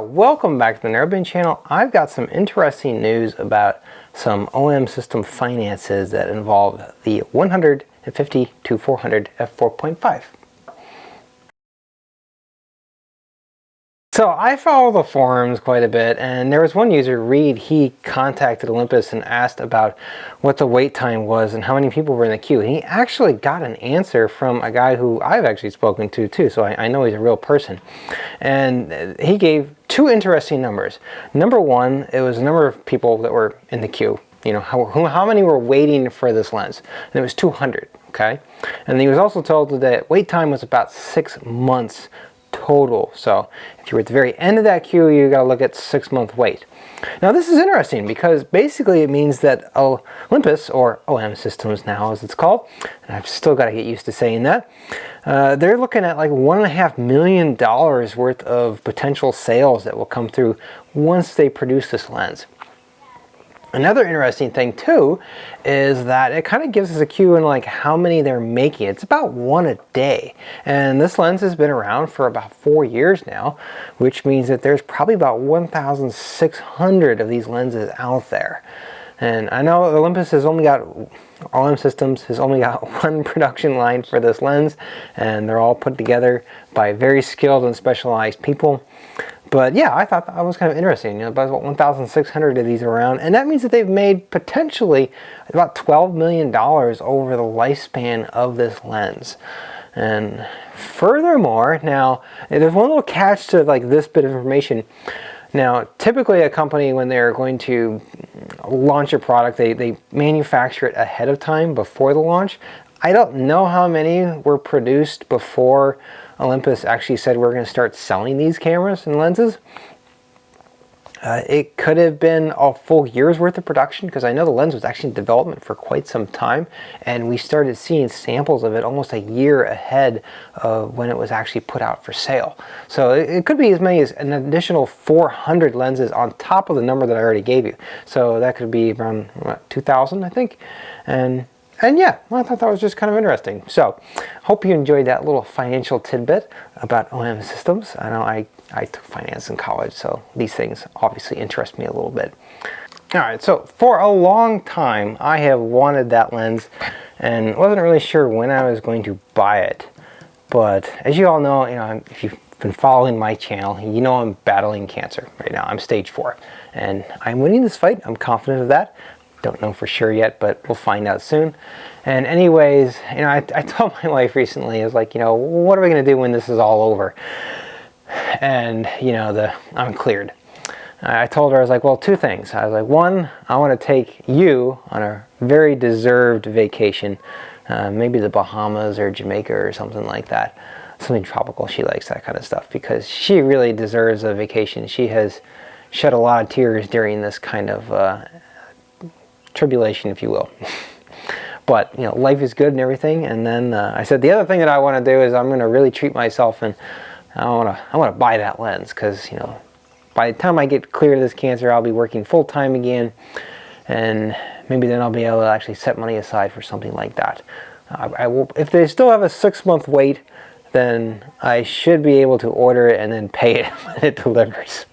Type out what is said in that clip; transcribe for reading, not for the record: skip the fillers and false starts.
Welcome back to the Neurobean channel. I've got some interesting news about some OEM system finances that involve the 150 to 400 f4.5. So I follow the forums quite a bit, and there was one user, Reed, he contacted Olympus and asked about what the wait time was and how many people were in the queue. And he actually got an answer from a guy who I've actually spoken to too, so I know he's a real person. And he gave two interesting numbers. Number one, it was the number of people that were in the queue. You know, how many were waiting for this lens? And it was 200, okay? And he was also told that wait time was about 6 months total. So if you're at the very end of that queue, you got to look at 6-month wait. Now this is interesting because basically it means that Olympus, or OEM Systems now as it's called, and I've still got to get used to saying that, they're looking at like $1.5 million worth of potential sales that will come through once they produce this lens. Another interesting thing too is that it kind of gives us a cue in like how many they're making. It's about one a day, and this lens has been around for about 4 years now, which means that there's probably about 1,600 of these lenses out there. And I know Olympus has only got, OEM Systems has only got one production line for this lens, and they're all put together by very skilled and specialized people. But yeah, I thought that was kind of interesting. You know, about 1,600 of these around, and that means that they've made potentially about $12 million over the lifespan of this lens. And furthermore, now there's one little catch to like this bit of information. Now, typically a company, when they're going to launch a product, they manufacture it ahead of time before the launch. I don't know how many were produced before Olympus actually said we're going to start selling these cameras and lenses. It could have been a full year's worth of production, because I know the lens was actually in development for quite some time, and we started seeing samples of it almost a year ahead of when it was actually put out for sale. So it could be as many as an additional 400 lenses on top of the number that I already gave you. So that could be around, what, 2,000, I think. And yeah, I thought that was just kind of interesting. So, hope you enjoyed that little financial tidbit about OEM Systems. I know I took finance in college, so these things obviously interest me a little bit. Alright, so for a long time, I have wanted that lens and wasn't really sure when I was going to buy it. But as you all know, if you've been following my channel, you know I'm battling cancer right now. I'm stage 4. And I'm winning this fight. I'm confident of that. Don't know for sure yet, but we'll find out soon. And anyways, I told my wife recently, I was like, what are we going to do when this is all over? And, I'm cleared. I told her, I was like, well, two things. I was like, one, I want to take you on a very deserved vacation, maybe the Bahamas or Jamaica or something like that. Something tropical. She likes that kind of stuff because she really deserves a vacation. She has shed a lot of tears during this kind of tribulation, if you will. But life is good and everything. And then I said the other thing that I want to do is I'm going to really treat myself, and I want to buy that lens, because by the time I get clear of this cancer, I'll be working full-time again, and maybe then I'll be able to actually set money aside for something like that. I will, if they still have a 6-month wait, then I should be able to order it and then pay it when it delivers.